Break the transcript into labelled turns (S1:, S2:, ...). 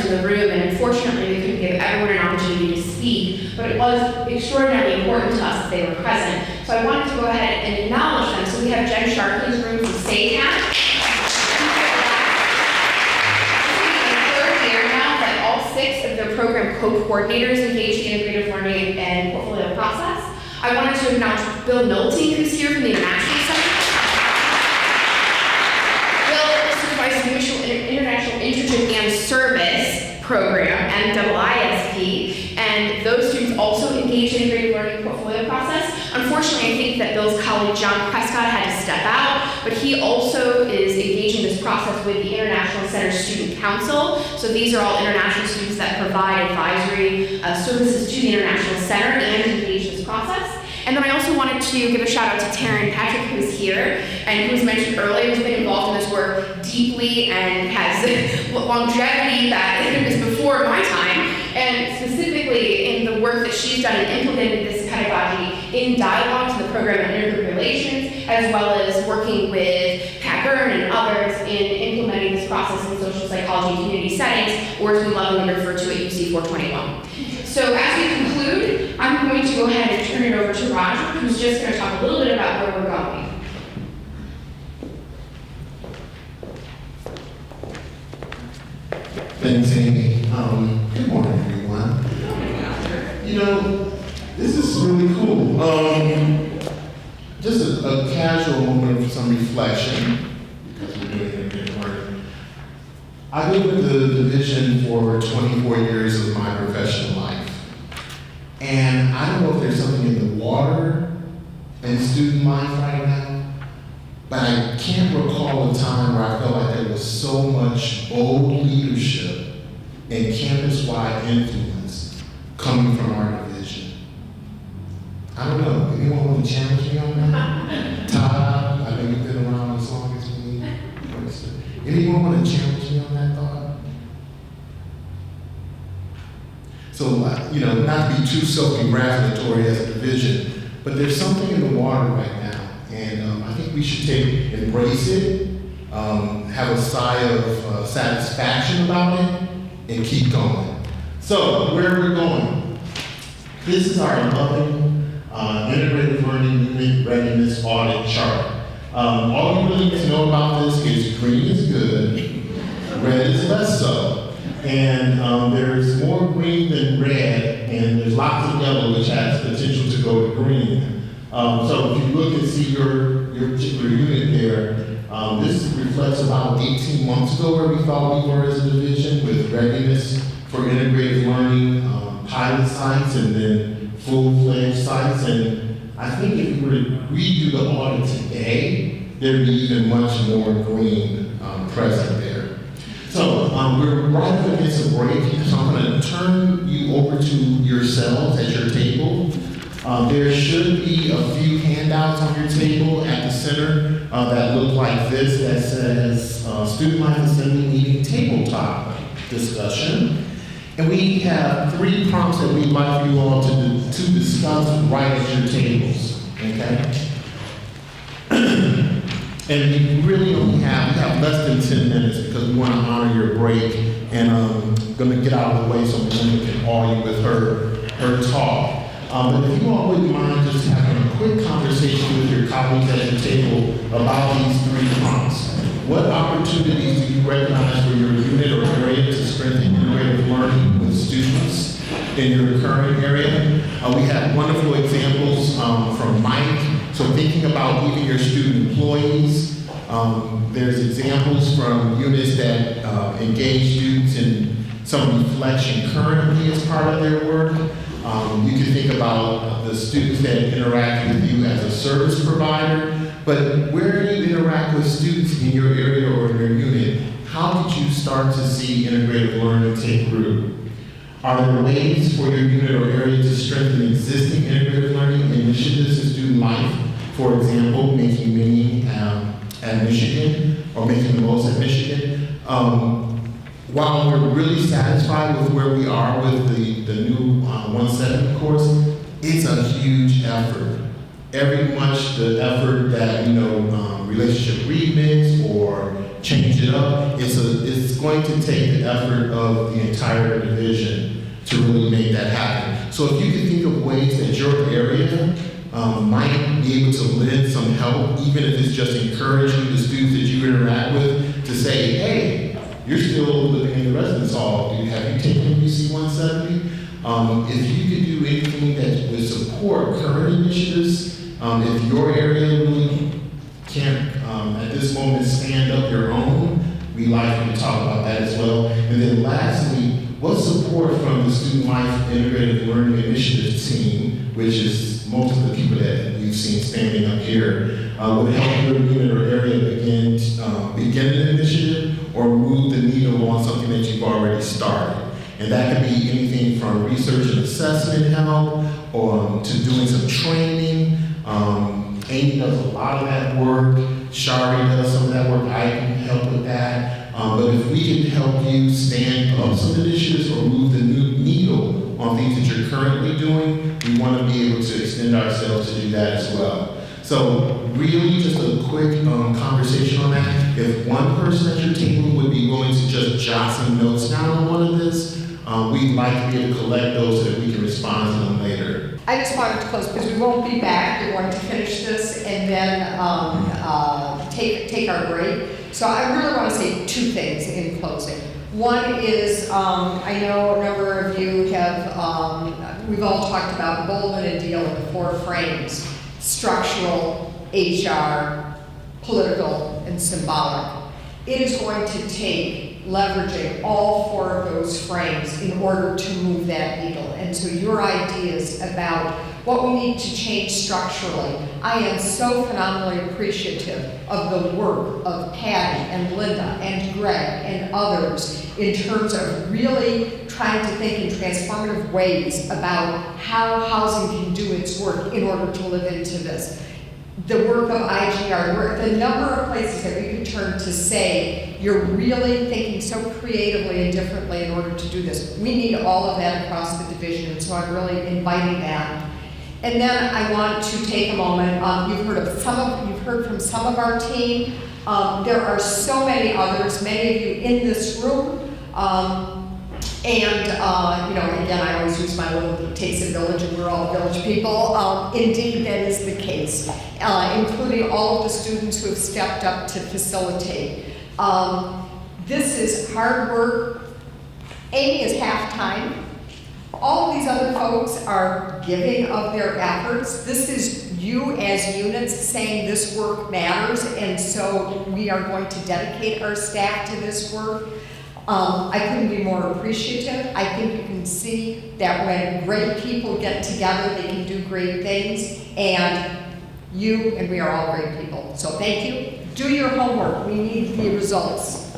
S1: in the room, and unfortunately we couldn't give everyone an opportunity to speak, but it was extraordinarily important to us that they were present. So I wanted to go ahead and acknowledge them. So we have Jen Sharkey's room from SACAT. All 6 of their program co-coordinators engaged in integrative learning and portfolio process. I wanted to acknowledge Bill Nolte, who's here from the International Center. Bill supervises the International Internship and Service Program, IISP, and those students also engaged in integrative learning portfolio process. Unfortunately, I think that Bill's colleague John Prescott had to step out, but he also is engaging this process with the International Center Student Council. So these are all international students that provide advisory services to the International Center and engage this process. And then I also wanted to give a shout out to Taryn Patrick, who's here and who was mentioned earlier, who's been involved in this work deeply and has longevity that was before my time, and specifically in the work that she's done in implementing this pedagogy in dialogue to the program on intergroup relations, as well as working with Pat Gurn and others in implementing this process in social psychology and community settings, or as we lovingly refer to it, UC 421. So as we conclude, I'm going to go ahead and turn it over to Roger, who's just going to talk a little bit about where we're going.
S2: Thanks, Amy. Good morning, everyone. You know, this is really cool. Just a casual moment of some reflection, because we're doing integrative learning. I've been with the division for 24 years of my professional life. And I don't know if there's something in the water in student life right now, but I can't recall a time where I felt like there was so much bold leadership and campus-wide influence coming from our division. I don't know, anyone want to challenge me on that? Todd, I know you've been around as long as me. Anyone want to challenge me on that thought? So, you know, not to be too self-congratulatory as a division, but there's something in the water right now, and I think we should embrace it, have a sigh of satisfaction about it, and keep going. So, where are we going? This is our loving integrative learning unit readiness audit chart. All you really need to know about this is green is good, red is less so. And there's more green than red, and there's lots of yellow, which has potential to go to green. So if you look and see your particular unit there, this reflects about 18 months ago where we thought we were as a division, with readiness for integrative learning, pilot sites, and then full-fledged sites. And I think if we were to redo the audit today, there'd be even much more green present there. So we're right up against a break, so I'm going to turn you over to yourselves at your table. There should be a few handouts on your table at the center that look like this, that says Student Life Assembly Meeting Tabletop Discussion. And we have 3 prompts that we'd like for you all to discuss right at your tables, okay? And we really only have less than 10 minutes because we want to honor your break, and I'm going to get out of the way so Melinda can argue with her talk. But if you all wouldn't mind just having a quick conversation with your colleagues at your table about these 3 prompts. What opportunities do you recognize for your unit or area to strengthen integrative learning with students in your current area? We have wonderful examples from Mike. So thinking about even your student employees, there's examples from units that engage students in some reflection currently as part of their work. You can think about the students that interact with you as a service provider, but where you interact with students in your area or in your unit, how did you start to see integrative learning take root? Are there ways for your unit or area to strengthen existing integrative learning initiatives in student life? For example, making meaning at Michigan, or making the most at Michigan. While we're really satisfied with where we are with the new 170 course, it's a huge effort. Every much the effort that, relationship remix or change it up. It's going to take the effort of the entire division to really make that happen. So if you can think of ways that your area might be able to lend some help, even if it's just encouraging the students that you interact with to say, hey, you're still living in the residence hall. Have you taken UC 170? If you could do anything that would support current initiatives, if your area really can't at this moment stand up your own, we like you to talk about that as well. And then lastly, what support from the Student Life Integrative Learning Initiative team, which is most of the people that we've seen standing up here, would help your unit or area begin an initiative or move the needle on something that you've already started. And that could be anything from research and assessment help or to doing some training. Amy does a lot of that work. Shari does some of that work. I can help with that. But if we can help you stand up some initiatives or move the needle on things that you're currently doing, we want to be able to extend ourselves to do that as well. So really just a quick conversation on that. If one person at your table would be willing to just jot some notes down on one of this, we'd like to be able to collect those so that we can respond to them later.
S3: I just wanted to close because we won't be back. We're going to finish this and then take our break. So I really want to say two things in closing. One is I know a number of you have, we've all talked about Bowman and Deal in the 4 frames: structural, HR, political, and symbolic. It is going to take leveraging all 4 of those frames in order to move that needle. And so your ideas about what we need to change structurally, I am so phenomenally appreciative of the work of Patty and Linda and Greg and others in terms of really trying to think in transformative ways about how housing can do its work in order to live into this. The work of IGR, the number of places that we could turn to say, you're really thinking so creatively and differently in order to do this. We need all of that across the division, and so I'm really inviting that. And then I want to take a moment, you've heard from some of our team. There are so many others, many of you in this room. Again, I always use my little, it takes a village and we're all village people. Indeed, that is the case, including all of the students who have stepped up to facilitate. This is hard work. Amy is half-time. All of these other folks are giving of their efforts. This is you as units saying this work matters, and so we are going to dedicate our staff to this work. I couldn't be more appreciative. I think you can see that when great people get together, they can do great things, and we are all great people. So thank you. Do your homework. We need the results.